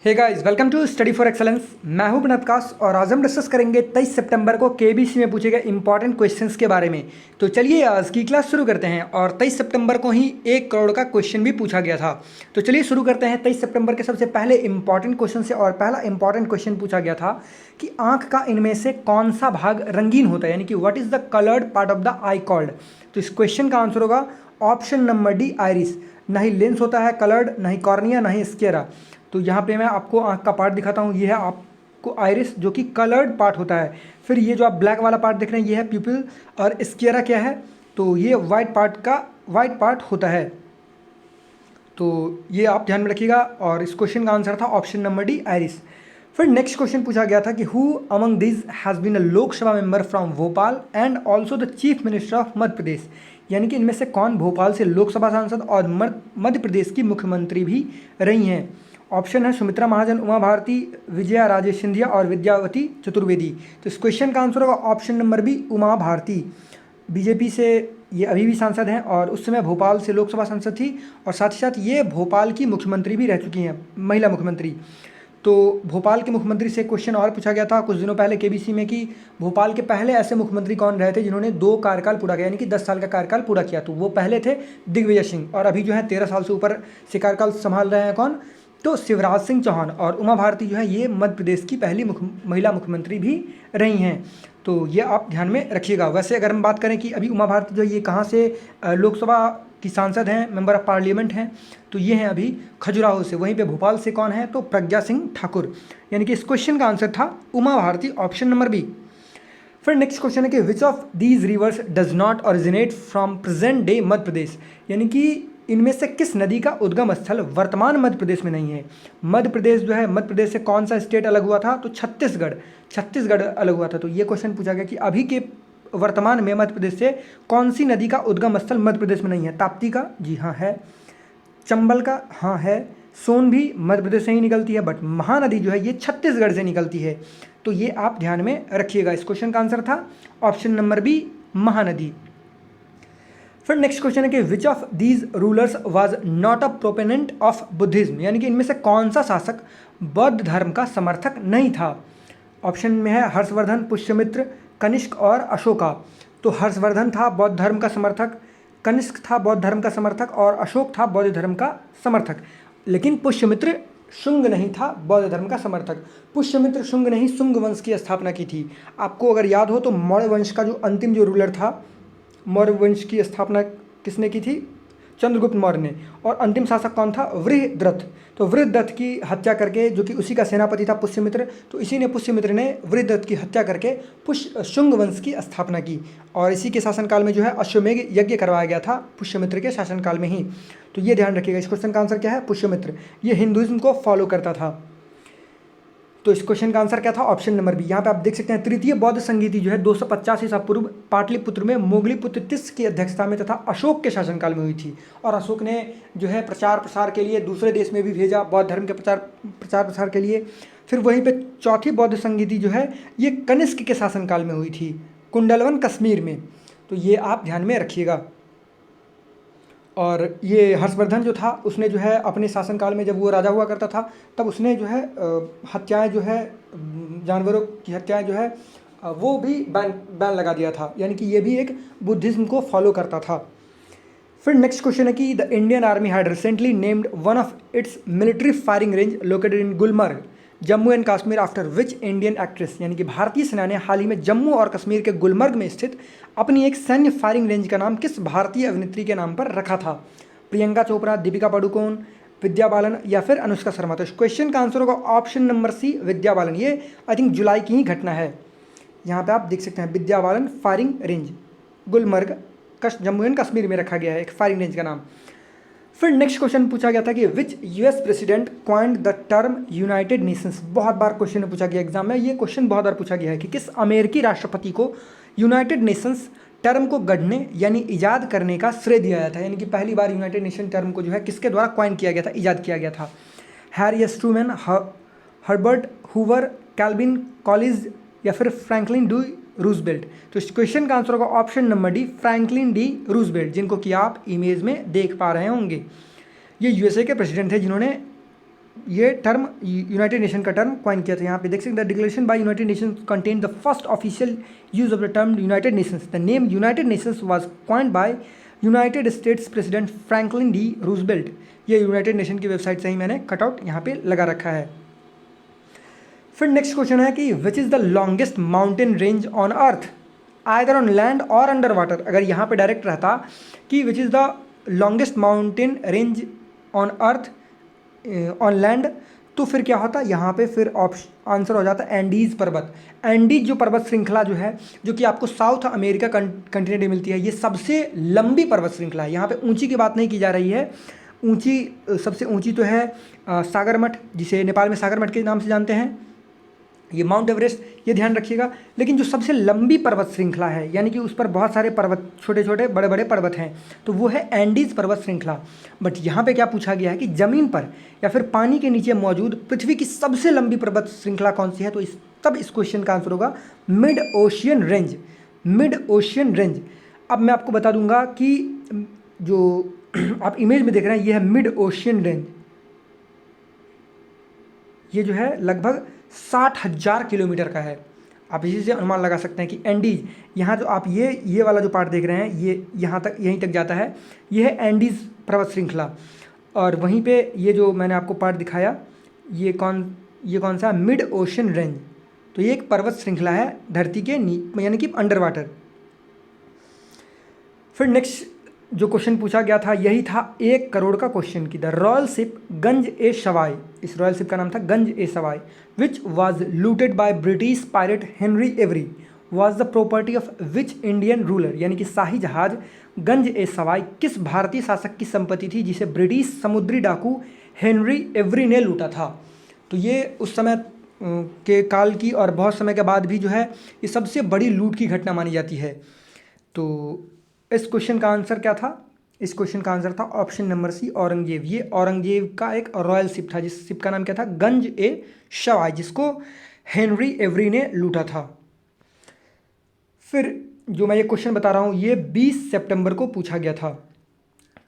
Hey guys, welcome to study for excellence. मैं हूं बनतकाश और आज हम डिस्कस करेंगे 23 सितंबर को केबीसी में पूछे गए इंपॉर्टेंट क्वेश्चंस के बारे में। तो चलिए आज की क्लास शुरू करते हैं। और 23 सितंबर को ही 1 करोड़ का क्वेश्चन भी पूछा गया था। तो चलिए शुरू करते हैं 23 सितंबर के सबसे पहले इंपॉर्टेंट क्वेश्चन से। और पहला इंपॉर्टेंट क्वेश्चन पूछा गया था कि आँख का इनमें से कौन सा भाग रंगीन होता है, यानी कि what is the coloured part of the I called. तो इस क्वेश्चन का आंसर होगा ऑप्शन नंबर डी, आइरिस। ना ही लेंस होता है कलर्ड, ना ही कॉर्निया, ना ही स्क्लेरा। तो यहाँ पे मैं आपको आँख का पार्ट दिखाता हूँ। ये है आपको आइरिस, जो कि कलर्ड पार्ट होता है। फिर ये जो आप ब्लैक वाला पार्ट देख रहे हैं ये है प्यूपिल। और स्क्लेरा क्या है, तो ये वाइट पार्ट होता है। तो ये आप ध्यान में रखिएगा। और इस क्वेश्चन का आंसर था ऑप्शन नंबर डी, आइरिस। फिर नेक्स्ट क्वेश्चन पूछा गया था कि who among these has been a Lok Sabha member from Bhopal and also the chief minister of Madhya Pradesh. यानी कि इनमें से कौन भोपाल से लोकसभा सांसद और मध्य प्रदेश की मुख्यमंत्री भी रही हैं। ऑप्शन है सुमित्रा महाजन, उमा भारती, विजया राजे सिंधिया और विद्यावती चतुर्वेदी। तो इस क्वेश्चन का आंसर होगा option number B, Uma Bharti. BJP से ये अभी भी सांसद हैं और उस समय भोपाल से लोकसभा सांसद थी। और साथ ही साथ ये भोपाल की मुख्यमंत्री भी रह चुकी हैं, महिला मुख्यमंत्री। तो भोपाल के मुख्यमंत्री से क्वेश्चन और पूछा गया था कुछ दिनों पहले केबीसी में कि भोपाल के पहले ऐसे मुख्यमंत्री कौन रहे थे जिन्होंने 2 कार्यकाल पूरा किया, यानी कि 10 साल का कार्यकाल पूरा किया। तो वो पहले थे दिग्विजय सिंह। और अभी जो है 13 साल से ऊपर से कार्यकाल संभाल रहे हैं कौन, तो शिवराज सिंह चौहान। और उमा भारती जो है ये मध्य प्रदेश की पहली महिला मुख्यमंत्री भी रही हैं। तो ये आप ध्यान में रखिएगा। वैसे अगर हम बात करें कि अभी उमा भारती जो ये कहाँ से लोकसभा की सांसद हैं, मेंबर ऑफ पार्लियामेंट हैं, तो ये हैं अभी खजुराहो से। वहीं पे भोपाल से कौन है, तो प्रज्ञा सिंह ठाकुर। यानी कि इस क्वेश्चन का आंसर था Uma Bharti, option number B. फिर नेक्स्ट क्वेश्चन है कि which of these rivers does not originate from present day Madhya Pradesh. यानी कि इनमें से किस नदी का उद्गम स्थल वर्तमान मध्य प्रदेश में नहीं है। मध्य प्रदेश जो है, मध्य प्रदेश से कौन सा स्टेट अलग हुआ था, तो छत्तीसगढ़ अलग हुआ था। तो ये क्वेश्चन पूछा गया कि अभी के वर्तमान में मध्य प्रदेश से कौन सी नदी का उद्गम स्थल मध्य प्रदेश में नहीं है। ताप्ती का, जी हाँ है। चंबल का, हाँ है। सोन भी मध्य प्रदेश से ही निकलती है, बट महानदी जो है ये छत्तीसगढ़ से निकलती है। तो ये आप ध्यान में रखिएगा। इस क्वेश्चन का आंसर था ऑप्शन नंबर बी, महानदी। फिर नेक्स्ट क्वेश्चन है कि which of these rulers was not a proponent of Buddhism. यानी कि इनमें से कौन सा शासक बौद्ध धर्म का समर्थक नहीं था। ऑप्शन में है हर्षवर्धन, पुष्यमित्र, कनिष्क और अशोका। तो हर्षवर्धन था बौद्ध धर्म का समर्थक, कनिष्क था बौद्ध धर्म का समर्थक और अशोक था बौद्ध धर्म का समर्थक। लेकिन पुष्यमित्र शुंग नहीं था बौद्ध धर्म का समर्थक। पुष्यमित्र शुंग ने ही शुंग वंश की स्थापना की थी। आपको अगर याद हो तो मौर्य वंश का जो अंतिम जो रूलर था, मौर्य वंश की स्थापना किसने की थी, चंद्रगुप्त मौर्य ने। और अंतिम शासक कौन था, वृहद्रथ। तो वृहद्रथ की हत्या करके, जो कि उसी का सेनापति था पुष्यमित्र, तो इसी ने पुष्यमित्र ने वृहद्रथ की हत्या करके शुंग वंश की स्थापना की। और इसी के शासनकाल में जो है अश्वमेध यज्ञ करवाया गया था पुष्यमित्र के शासनकाल में ही। तो ये ध्यान रखिएगा। इस क्वेश्चन का आंसर क्या है, पुष्यमित्र। ये हिंदुइज्म को फॉलो करता था। तो इस क्वेश्चन का आंसर क्या था, ऑप्शन नंबर बी। यहाँ पे आप देख सकते हैं तृतीय बौद्ध संगीति जो है 250 ईसा पूर्व पाटलिपुत्र में मोगलीपुत्र तिस की अध्यक्षता में तथा अशोक के शासनकाल में हुई थी। और अशोक ने जो है प्रचार प्रसार के लिए दूसरे देश में भी भेजा, बौद्ध धर्म के प्रचार प्रसार के लिए। फिर वहीं पे चौथी बौद्ध संगीति जो है ये कनिष्क के शासनकाल में हुई थी, कुंडलवन कश्मीर में। तो ये आप ध्यान में रखिएगा। और ये हर्षवर्धन जो था उसने जो है अपने शासनकाल में, जब वो राजा हुआ करता था, तब उसने जो है हत्याएं जो है, जानवरों की हत्याएं जो है वो भी बैन लगा दिया था। यानी कि ये भी एक बुद्धिज्म को फॉलो करता था। फिर नेक्स्ट क्वेश्चन है कि the Indian army had recently named one of its military firing range located in Gulmarg, Jammu and Kashmir after which Indian actress. यानी कि भारतीय सेना ने हाल ही में जम्मू और कश्मीर के गुलमर्ग में स्थित अपनी एक सैन्य फायरिंग रेंज का नाम किस भारतीय अभिनेत्री के नाम पर रखा था। प्रियंका चोपड़ा, दीपिका पादुकोण, विद्या बालन या फिर अनुष्का शर्मा। तो इस क्वेश्चन का आंसर होगा option number C, Vidya Balan. ये आई थिंक जुलाई की ही घटना है। यहाँ पर आप देख सकते हैं Vidya Balan firing range, Gulmarg Jammu and Kashmir में रखा गया है एक फायरिंग रेंज का नाम। फिर नेक्स्ट क्वेश्चन पूछा गया था कि which US president coined the term United Nations. बहुत बार क्वेश्चन पूछा गया एग्जाम में, ये क्वेश्चन बहुत बार पूछा गया है कि किस अमेरिकी राष्ट्रपति को यूनाइटेड नेशंस टर्म को गढ़ने यानी ईजाद करने का श्रेय दिया जाता है। यानी कि पहली बार यूनाइटेड नेशन टर्म को जो है किसके द्वारा क्वाइन किया गया था, ईजाद किया गया था। Harry Truman, Herbert Hoover, Calvin Coolidge या फिर फ्रैंकलिन डी रूजवेल्ट। तो इस क्वेश्चन का आंसर होगा option number D, Franklin D Roosevelt, जिनको कि आप इमेज में देख पा रहे होंगे। ये यूएसए के प्रेसिडेंट थे जिन्होंने ये टर्म यूनाइटेड नेशन का टर्म कॉइन किया था। यहाँ पे देख सकते हैं, the declaration bye United Nations contain the first official use of the term United Nations. The name United Nations was coined bye United states president Franklin D Roosevelt. ये United nation की website से ही मैंने cutout यहाँ पे लगा रखा है। फिर नेक्स्ट क्वेश्चन है कि which is the longest mountain range on earth, either on land और अंडर वाटर। अगर यहाँ पे डायरेक्ट रहता कि which is the longest mountain range on earth on land, तो फिर क्या होता, यहाँ पे फिर ऑप्शन आंसर हो जाता एंडीज़ पर्वत। एंडीज जो पर्वत श्रृंखला जो है, जो कि आपको साउथ अमेरिका कंटिनेंट में मिलती है, ये सबसे लंबी पर्वत श्रृंखला है। यहाँ पे ऊंची की बात नहीं की जा रही है। ऊंची सबसे ऊंची तो है सागरमठ, जिसे नेपाल में सागरमठ के नाम से जानते हैं, ये माउंट एवरेस्ट, ये ध्यान रखिएगा। लेकिन जो सबसे लंबी पर्वत श्रृंखला है, यानी कि उस पर बहुत सारे पर्वत, छोटे छोटे बड़े बड़े पर्वत हैं, तो वो है एंडीज़ पर्वत श्रृंखला। बट यहाँ पे क्या पूछा गया है कि ज़मीन पर या फिर पानी के नीचे मौजूद पृथ्वी की सबसे लंबी पर्वत श्रृंखला कौन सी है, तो तब इस क्वेश्चन का आंसर होगा mid ocean range. Mid ocean range. अब मैं आपको बता दूंगा कि जो आप इमेज में देख रहे हैं, ये है मिड ओशियन रेंज। ये जो है लगभग 60,000 किलोमीटर का है। आप इसी से अनुमान लगा सकते हैं कि एंडीज, यहाँ जो आप ये वाला जो पार्ट देख रहे हैं, ये यहाँ तक, यहीं तक जाता है, ये है एंडीज पर्वत श्रृंखला। और वहीं पे ये जो मैंने आपको पार्ट दिखाया, ये कौन सा, मिड ओशन रेंज। तो ये एक पर्वत श्रृंखला है धरती के यानी कि अंडर वाटर। फिर नेक्स्ट जो क्वेश्चन पूछा गया था, यही था 1 करोड़ का क्वेश्चन की, the royal ship Ganj e Sawai. इस रॉयल शिप का नाम था Ganj e Sawai, which was looted by British pirate Henry Avery, was the property of which Indian ruler. यानी कि शाही जहाज गंज ए सवाई किस भारतीय शासक की संपत्ति थी, जिसे ब्रिटिश समुद्री डाकू हेनरी एवरी ने लूटा था। तो ये उस समय के काल की और बहुत समय के बाद भी जो है, ये सबसे बड़ी लूट की घटना मानी जाती है। तो इस क्वेश्चन का आंसर क्या था, इस क्वेश्चन का आंसर था ऑप्शन नंबर सी, औरंगजेब। ये औरंगजेब का एक रॉयल शिप था, जिस शिप का नाम क्या था, गंज ए सवाई, जिसको हेनरी एवरी ने लूटा था। फिर जो मैं ये क्वेश्चन बता रहा हूँ, ये 20 सितंबर को पूछा गया था।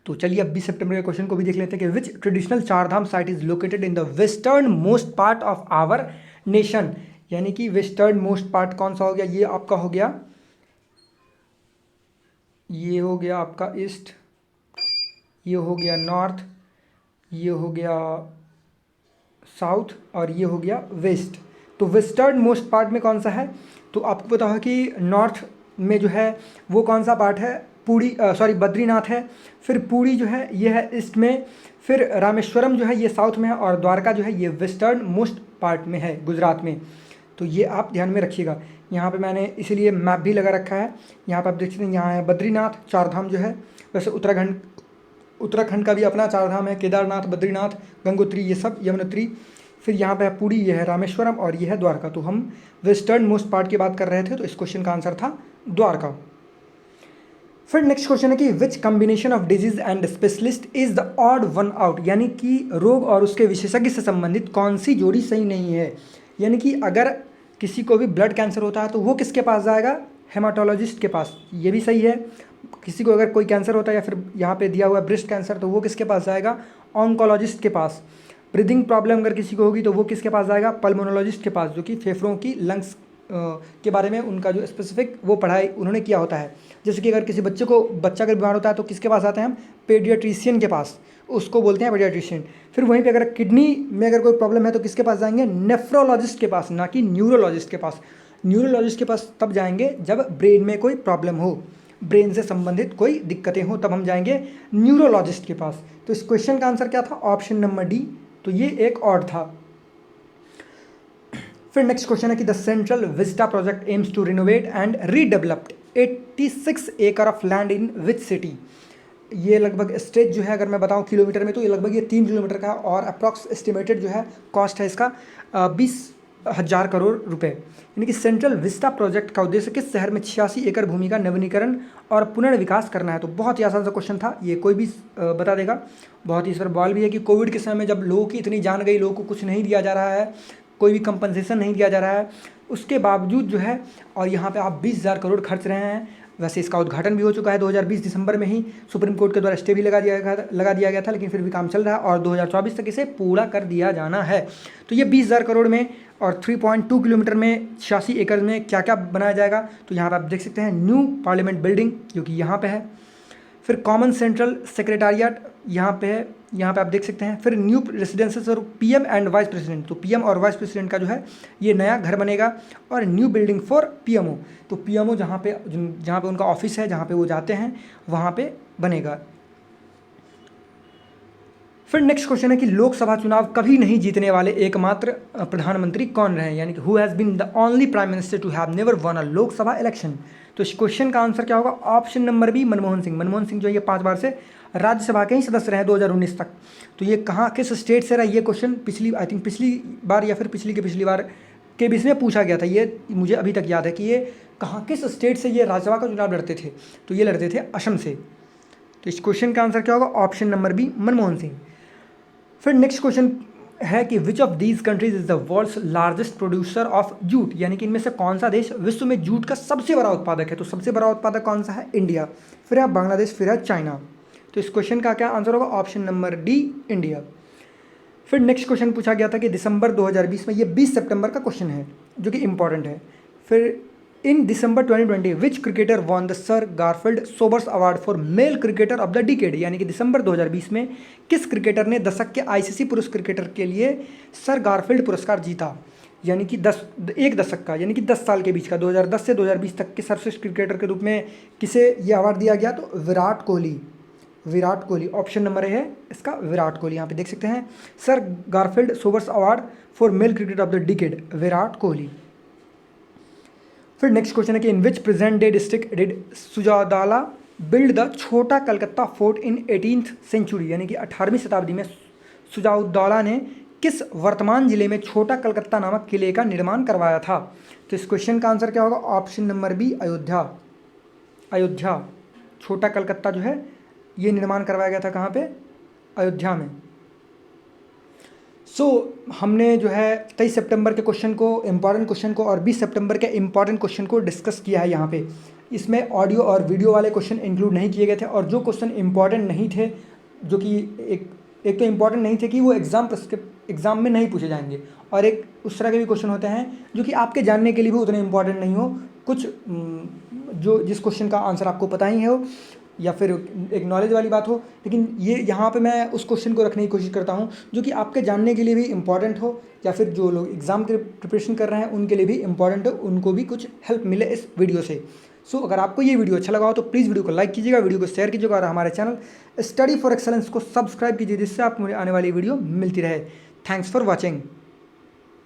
तो चलिए अब 20 सितंबर के क्वेश्चन को भी देख लेते हैं कि which traditional Char Dham site is located in the western most part of our nation. यानी कि वेस्टर्न मोस्ट पार्ट कौन सा हो गया, ये आपका हो गया, ये हो गया आपका ईस्ट, ये हो गया नॉर्थ, ये हो गया साउथ, और ये हो गया वेस्ट। तो वेस्टर्न मोस्ट पार्ट में कौन सा है, तो आपको पता है कि नॉर्थ में जो है वो कौन सा पार्ट है, बद्रीनाथ है। फिर पुरी जो है ये है ईस्ट में, फिर रामेश्वरम जो है ये साउथ में है, और द्वारका जो है ये वेस्टर्न मोस्ट पार्ट में है, गुजरात में। तो ये आप ध्यान में रखिएगा। यहाँ पे मैंने इसीलिए मैप भी लगा रखा है। यहाँ पे आप देख सकते हैं, यहाँ है बद्रीनाथ चारधाम जो है। वैसे उत्तराखंड का भी अपना चारधाम है, केदारनाथ, बद्रीनाथ, गंगोत्री, ये सब, यमुनोत्री। फिर यहाँ पे है पुरी, ये है रामेश्वरम, और ये है द्वारका। तो हम वेस्टर्न मोस्ट पार्ट की बात कर रहे थे, तो इस क्वेश्चन का आंसर था द्वारका। फिर नेक्स्ट क्वेश्चन है कि which combination of disease and specialist is the odd one out. यानी कि रोग और उसके विशेषज्ञ से संबंधित कौन सी जोड़ी सही नहीं है। यानी कि अगर किसी को भी ब्लड कैंसर होता है तो वो किसके पास जाएगा, हेमाटोलॉजिस्ट के पास, ये भी सही है। किसी को अगर कोई कैंसर होता है, या फिर यहाँ पे दिया हुआ है ब्रेस्ट कैंसर, तो वो किसके पास जाएगा, ऑन्कोलॉजिस्ट के पास। ब्रीदिंग प्रॉब्लम अगर किसी को होगी तो वो किसके पास जाएगा, पल्मोनोलॉजिस्ट के पास, जो कि फेफड़ों की, लंग्स के बारे में उनका जो स्पेसिफिक वो पढ़ाई उन्होंने किया होता है। जैसे कि अगर किसी बच्चा अगर बीमार होता है तो किसके पास आते हैं हम, पेडियाट्रिशियन के पास, उसको बोलते हैं पेडियाट्रिशियन। फिर वहीं पे अगर किडनी में अगर कोई प्रॉब्लम है तो किसके पास जाएंगे, नेफ्रोलॉजिस्ट के पास, ना कि न्यूरोलॉजिस्ट के पास। न्यूरोलॉजिस्ट के पास तब जाएंगे जब ब्रेन में कोई प्रॉब्लम हो, ब्रेन से संबंधित कोई दिक्कतें हो, तब हम जाएंगे न्यूरोलॉजिस्ट के पास। तो इस क्वेश्चन का आंसर क्या था, ऑप्शन नंबर डी। तो ये एक और था। फिर नेक्स्ट क्वेश्चन है कि the central vista project aims to renovate and redeveloped 86 एकड़ of land in which city. ये लगभग स्ट्रेच जो है, अगर मैं बताऊं किलोमीटर में, तो ये लगभग ये 3 किलोमीटर का, और अप्रॉक्स एस्टिमेटेड जो है कॉस्ट है इसका 20,000 करोड़ रुपए। यानी कि सेंट्रल विस्टा प्रोजेक्ट का उद्देश्य किस शहर में 86 एकड़ भूमि का नवीनीकरण और पुनर्विकास करना है। तो बहुत ही आसान सा क्वेश्चन था, ये कोई भी बता देगा। बहुत ही इस पर बॉल भी है कि कोविड के समय में जब लोगों की इतनी जान गई, लोगों को कुछ नहीं दिया जा रहा है, कोई भी कंपनसेशन नहीं दिया जा रहा है, उसके बावजूद जो है, और यहाँ पे आप 20,000 करोड़ खर्च रहे हैं वैसे इसका उद्घाटन भी हो चुका है 2020 दिसंबर में ही, सुप्रीम कोर्ट के द्वारा स्टे भी लगा दिया गया था, लेकिन फिर भी काम चल रहा है और 2024 तक इसे पूरा कर दिया जाना है। तो ये 20,000 करोड़ में और 3.2 किलोमीटर में 86 एकड़ में क्या क्या बनाया जाएगा, तो यहाँ पर आप देख सकते हैं न्यू पार्लियामेंट बिल्डिंग जो कि यहाँ पे है, फिर कॉमन सेंट्रल सेक्रेटारिएट यहाँ पे है, यहाँ पे आप देख सकते हैं, फिर न्यू रेसिडेंसेस और पीएम एंड वाइस प्रेसिडेंट, तो पीएम और वाइस प्रेसिडेंट का जो है ये नया घर बनेगा, और न्यू बिल्डिंग फॉर पीएमओ, तो पीएमओ जहाँ पे उनका ऑफिस है, जहाँ पे वो जाते हैं वहाँ पे बनेगा। फिर नेक्स्ट क्वेश्चन है कि लोकसभा चुनाव कभी नहीं जीतने वाले एकमात्र प्रधानमंत्री कौन रहे, यानी कि who has been the only prime minister to have never won a Lok Sabha election. तो इस क्वेश्चन का आंसर क्या होगा, option number B Manmohan Singh. Manmohan Singh जो है ये 5 बार से राज्यसभा के ही सदस्य रहे 2019 तक। तो ये कहाँ किस स्टेट से रहा, ये क्वेश्चन पिछली बार या फिर पिछली बार के बीच में पूछा गया था, ये मुझे अभी तक याद है कि ये कहाँ किस स्टेट से ये राज्यसभा का चुनाव लड़ते थे, तो ये लड़ते थे असम से। तो इस क्वेश्चन का आंसर क्या होगा, option number B Manmohan Singh. फिर नेक्स्ट क्वेश्चन है कि which of these countries is the world's largest producer of jute, यानी कि इनमें से कौन सा देश विश्व में जूट का सबसे बड़ा उत्पादक है। तो सबसे बड़ा उत्पादक कौन सा है, इंडिया, फिर है बांग्लादेश, फिर है चाइना। तो इस क्वेश्चन का क्या आंसर होगा, ऑप्शन नंबर डी इंडिया। फिर नेक्स्ट क्वेश्चन पूछा गया था कि दिसंबर 2020 में, ये 20 सितंबर का क्वेश्चन है जो कि इंपॉर्टेंट है। फिर इन दिसंबर 2020 विच cricketer won the sir Garfield Sobers award for male cricketer of the decade, यानी कि दिसंबर 2020 में किस क्रिकेटर ने दशक के आईसीसी पुरुष क्रिकेटर के लिए सर गारफील्ड पुरस्कार जीता, यानी कि 1 दशक का, यानी कि 10 साल के बीच का, 2010 से 2020 तक के सर्वश्रेष्ठ क्रिकेटर के रूप में किसे ये अवार्ड दिया गया, तो Virat Kohli. Option number A है इसका विराट कोहली। यहाँ पे देख सकते हैं sir Garfield Sobers award for male cricketer of the decade, Virat Kohli. फिर नेक्स्ट क्वेश्चन है कि in which present day district did Shujauddaula build the Chhota Calcutta fort in 18th century, यानी कि 18वीं शताब्दी में सुजाउद्दौला ने किस वर्तमान जिले में छोटा कलकत्ता नामक किले का निर्माण करवाया था। तो इस क्वेश्चन का आंसर क्या होगा, ऑप्शन नंबर बी अयोध्या। छोटा कलकत्ता जो है ये निर्माण करवाया गया था कहाँ पे, अयोध्या में। हमने जो है 23 सितंबर के क्वेश्चन को, इम्पॉर्टेंट क्वेश्चन को, और 20 सितंबर के इम्पॉर्टेंट क्वेश्चन को डिस्कस किया है यहाँ पे। इसमें ऑडियो और वीडियो वाले क्वेश्चन इंक्लूड नहीं किए गए थे, और जो क्वेश्चन इम्पॉर्टेंट नहीं थे, जो कि एक तो इम्पॉर्टेंट नहीं थे कि वो एग्ज़ाम में नहीं पूछे जाएंगे, और एक उस तरह के भी क्वेश्चन होते हैं जो कि आपके जानने के लिए भी उतने इम्पॉर्टेंट नहीं हो, कुछ जो जिस क्वेश्चन का आंसर आपको पता ही हो या फिर एक नॉलेज वाली बात हो, लेकिन ये यहाँ पे मैं उस क्वेश्चन को रखने की कोशिश करता हूँ जो कि आपके जानने के लिए भी इम्पॉर्टेंट हो, या फिर जो लोग एग्ज़ाम के प्रिपरेशन कर रहे हैं उनके लिए भी इम्पॉर्टेंट हो, उनको भी कुछ हेल्प मिले इस वीडियो से। अगर आपको ये वीडियो अच्छा लगा हो तो प्लीज़ वीडियो को लाइक कीजिएगा, वीडियो को शेयर कीजिएगा, और हमारे चैनल स्टडी फॉर एक्सेलेंस को सब्सक्राइब कीजिए, जिससे आपको आने वाली वीडियो मिलती रहे। Thanks for watching.